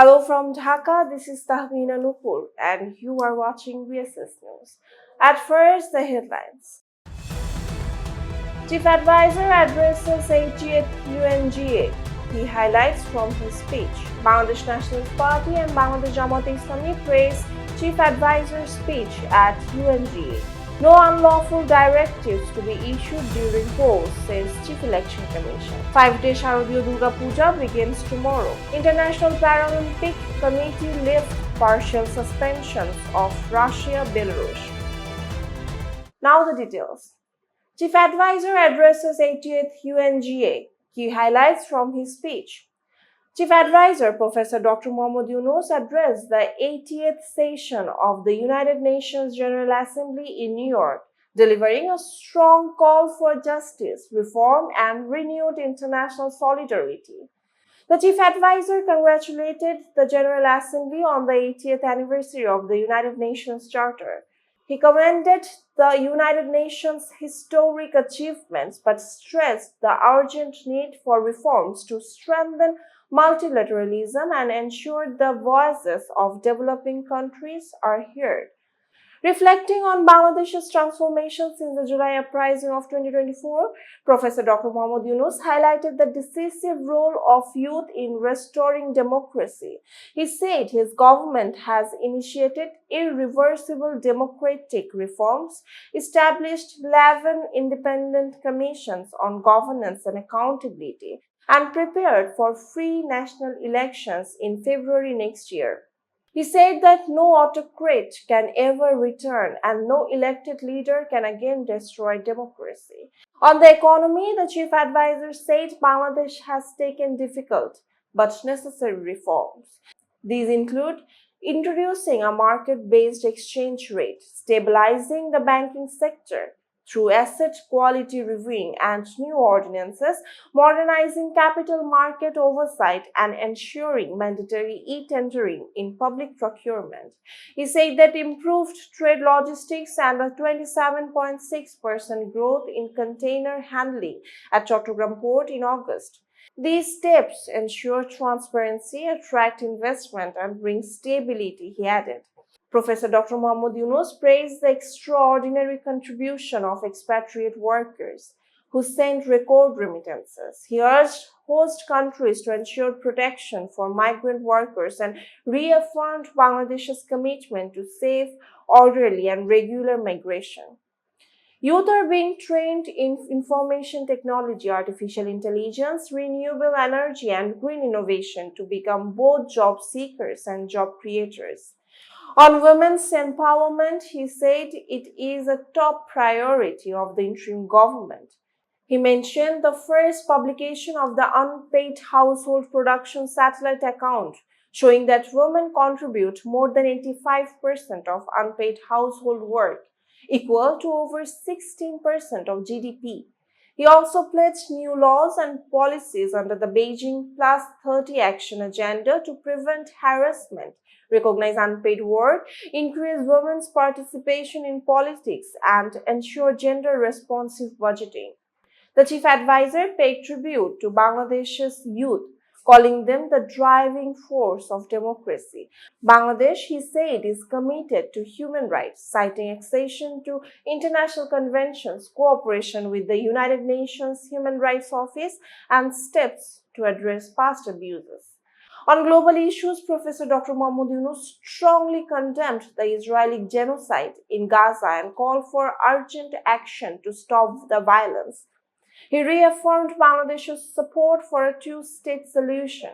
Hello from Dhaka, this is Tahmina Nupur and you are watching VSS News. At first, the headlines. Chief Advisor addresses 80th UNGA. He highlights from his speech. Bangladesh Nationalist Party and Bangladesh Jamaat-e-Islami praise Chief Advisor's speech at UNGA. No unlawful directives to be issued during polls, says Chief Election Commission. 5-day Sharadiya Durgotsab begins tomorrow. International Paralympic Committee lifts partial suspensions of Russia-Belarus. Now the details. Chief Advisor addresses 80th UNGA. Key highlights from his speech. Chief Adviser Professor Dr. Muhammad Yunus addressed the 80th session of the United Nations General Assembly in New York, delivering a strong call for justice, reform, and renewed international solidarity. The Chief Advisor congratulated the General Assembly on the 80th anniversary of the United Nations Charter. He commended the United Nations' historic achievements but stressed the urgent need for reforms to strengthen multilateralism and ensure the voices of developing countries are heard. Reflecting on Bangladesh's transformation since the July uprising of 2024, Professor Dr. Muhammad Yunus highlighted the decisive role of youth in restoring democracy. He said his government has initiated irreversible democratic reforms, established 11 independent commissions on governance and accountability, and prepared for free national elections in February next year. He said that no autocrat can ever return and no elected leader can again destroy democracy. On the economy, the chief advisor said Bangladesh has taken difficult but necessary reforms. These include introducing a market-based exchange rate, stabilizing the banking sector through asset quality reviewing and new ordinances, modernizing capital market oversight, and ensuring mandatory e-tendering in public procurement. He said that improved trade logistics and a 27.6% growth in container handling at Chattogram Port in August. These steps ensure transparency, attract investment, and bring stability, he added. Professor Dr. Muhammad Yunus praised the extraordinary contribution of expatriate workers who sent record remittances. He urged host countries to ensure protection for migrant workers and reaffirmed Bangladesh's commitment to safe, orderly, and regular migration. Youth are being trained in information technology, artificial intelligence, renewable energy, and green innovation to become both job seekers and job creators. On women's empowerment, he said it is a top priority of the interim government. He mentioned the first publication of the unpaid household production satellite account, showing that women contribute more than 85% of unpaid household work, equal to over 16% of GDP. He also pledged new laws and policies under the Beijing Plus 30 action agenda to prevent harassment, recognize unpaid work, increase women's participation in politics, and ensure gender-responsive budgeting. The chief advisor paid tribute to Bangladesh's youth, calling them the driving force of democracy. Bangladesh, he said, is committed to human rights, citing accession to international conventions, cooperation with the United Nations Human Rights Office, and steps to address past abuses. On global issues, Professor Dr. Muhammad Yunus strongly condemned the Israeli genocide in Gaza and called for urgent action to stop the violence. He reaffirmed Bangladesh's support for a two-state solution.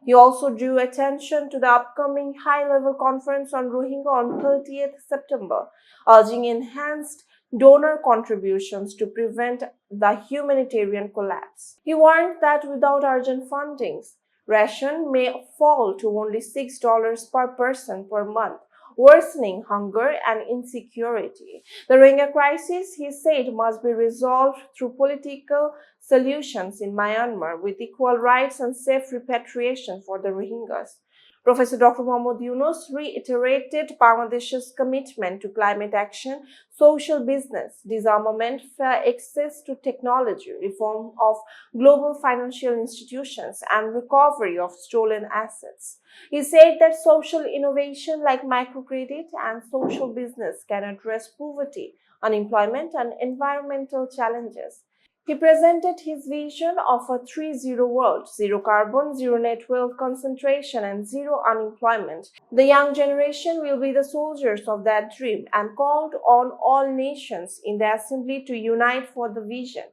He also drew attention to the upcoming high-level conference on Rohingya on 30th September, urging enhanced donor contributions to prevent the humanitarian collapse. He warned that without urgent fundings, ration may fall to only $6 per person per month, worsening hunger and insecurity. The Rohingya crisis, he said, must be resolved through political solutions in Myanmar with equal rights and safe repatriation for the Rohingyas. Professor Dr. Muhammad Yunus reiterated Bangladesh's commitment to climate action, social business, disarmament, fair access to technology, reform of global financial institutions, and recovery of stolen assets. He said that social innovation like microcredit and social business can address poverty, unemployment, and environmental challenges. He presented his vision of a 3-0 world: zero carbon, zero net wealth concentration, and zero unemployment. The young generation will be the soldiers of that dream and called on all nations in the assembly to unite for the vision.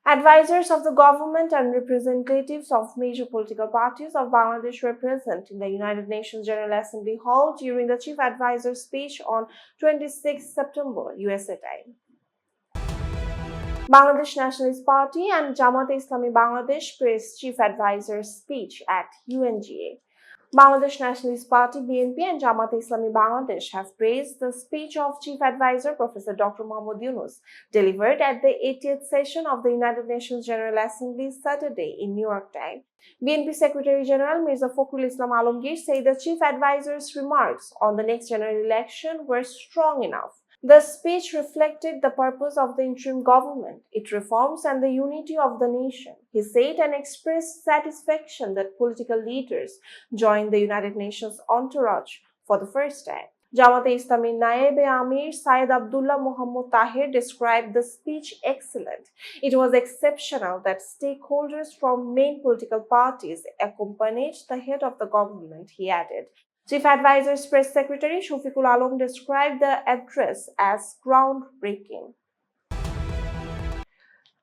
Advisors of the government and representatives of major political parties of Bangladesh were present in the United Nations General Assembly Hall during the Chief Advisor's speech on 26 September, USA time. Bangladesh Nationalist Party and Jamaat-e-Islami Bangladesh praised Chief Advisor's speech at UNGA. Bangladesh Nationalist Party (BNP) and Jamaat-e-Islami Bangladesh have praised the speech of Chief Advisor Professor Dr. Muhammad Yunus, delivered at the 80th session of the United Nations General Assembly Saturday in New York time. BNP Secretary General Mirza Fakhrul Islam Alamgir said the Chief Advisor's remarks on the next general election were strong enough. The speech reflected the purpose of the interim government, its reforms, and the unity of the nation. He said and expressed satisfaction that political leaders joined the United Nations entourage for the first time. Jamaat-e-Islami Naib-e-Amir Syed Abdullah Muhammad Tahir described the speech excellent. It was exceptional that stakeholders from main political parties accompanied the head of the government, he added. Chief Advisor's Press Secretary Shafiqul Alam described the address as groundbreaking.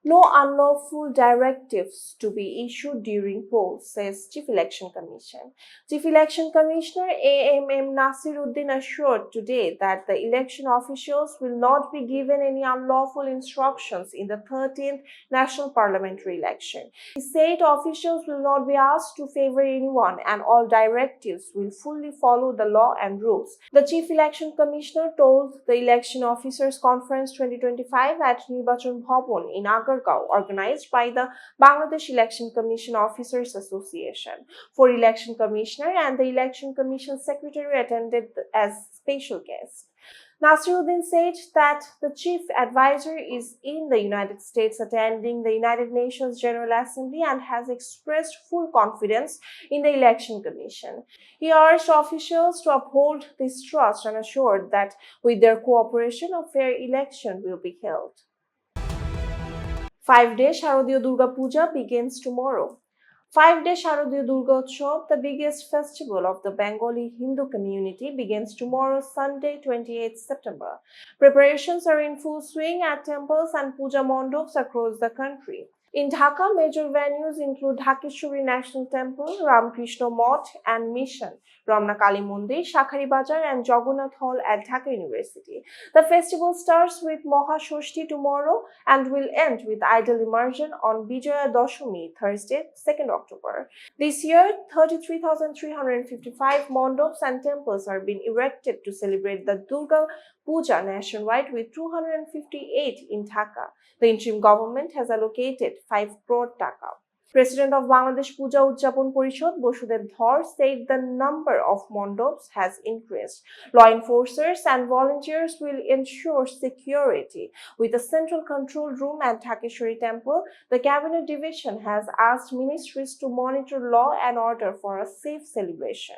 No unlawful directives to be issued during polls, says Chief Election Commission. Chief Election Commissioner AMM Nasir Uddin assured today that the election officials will not be given any unlawful instructions in the 13th National Parliamentary election. He said officials will not be asked to favor anyone and all directives will fully follow the law and rules. The Chief Election Commissioner told the Election Officers Conference 2025 at Nirbachan Bhavan in Agra, organized by the Bangladesh Election Commission Officers Association. 4 Election Commissioner and the Election Commission Secretary attended as special guests. Nasiruddin said that the Chief Advisor is in the United States attending the United Nations General Assembly and has expressed full confidence in the Election Commission. He urged officials to uphold this trust and assured that with their cooperation, a fair election will be held. 5-day Sharadiya Durgotsab begins tomorrow. 5-day Sharadiya Durgotsab, the biggest festival of the Bangalee Hindu community, begins tomorrow, Sunday, 28 September. Preparations are in full swing at temples and puja mandaps across the country. In Dhaka, major venues include Dhakeshwari National Temple, Ramakrishna Math and Mission, Ramna Kali Mandir, Shakhari Bazar, and Jagannath Hall at Dhaka University. The festival starts with Maha Shoshti tomorrow and will end with idol immersion on Bijaya Dashami, Thursday, 2nd October. This year, 33,355 mandaps and temples are being erected to celebrate the Durga Puja nationwide, with 258 in Dhaka. The interim government has allocated 5 crore taka. President of Bangladesh Puja Udjapon Porishod Basudev Dhar said the number of mandaps has increased. Law enforcers and volunteers will ensure security. With a central control room at Dhakeshwari Temple, the Cabinet Division has asked ministries to monitor law and order for a safe celebration.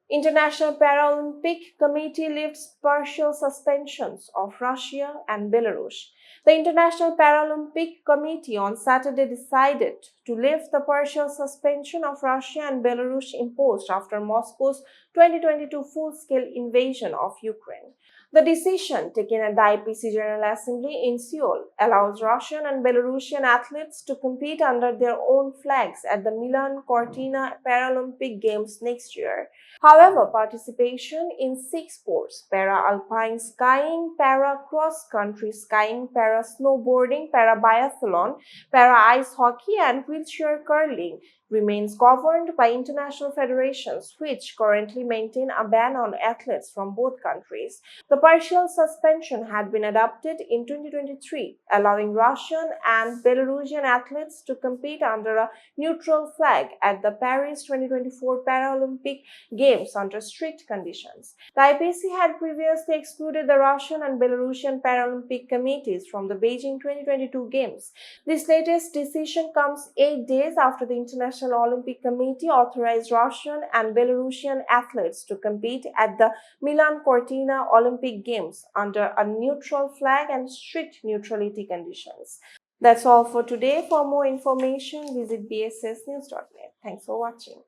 International Paralympic Committee lifts partial suspensions of Russia and Belarus. The International Paralympic Committee on Saturday decided to lift the partial suspension of Russia and Belarus imposed after Moscow's 2022 full-scale invasion of Ukraine. The decision, taken at the IPC General Assembly in Seoul, allows Russian and Belarusian athletes to compete under their own flags at the Milan Cortina Paralympic Games next year. However, participation in 6 sports — para-alpine skiing, para-cross-country skiing, para-snowboarding, para-biathlon, para-ice hockey, and wheelchair curling — remains governed by international federations, which currently maintain a ban on athletes from both countries. The partial suspension had been adopted in 2023, allowing Russian and Belarusian athletes to compete under a neutral flag at the Paris 2024 Paralympic Games under strict conditions. The IPC had previously excluded the Russian and Belarusian Paralympic committees from the Beijing 2022 Games. This latest decision comes 8 days after the International Olympic Committee authorized Russian and Belarusian athletes to compete at the Milan Cortina Olympic Games under a neutral flag and strict neutrality conditions. That's all for today. For more information, visit bssnews.net. Thanks for watching.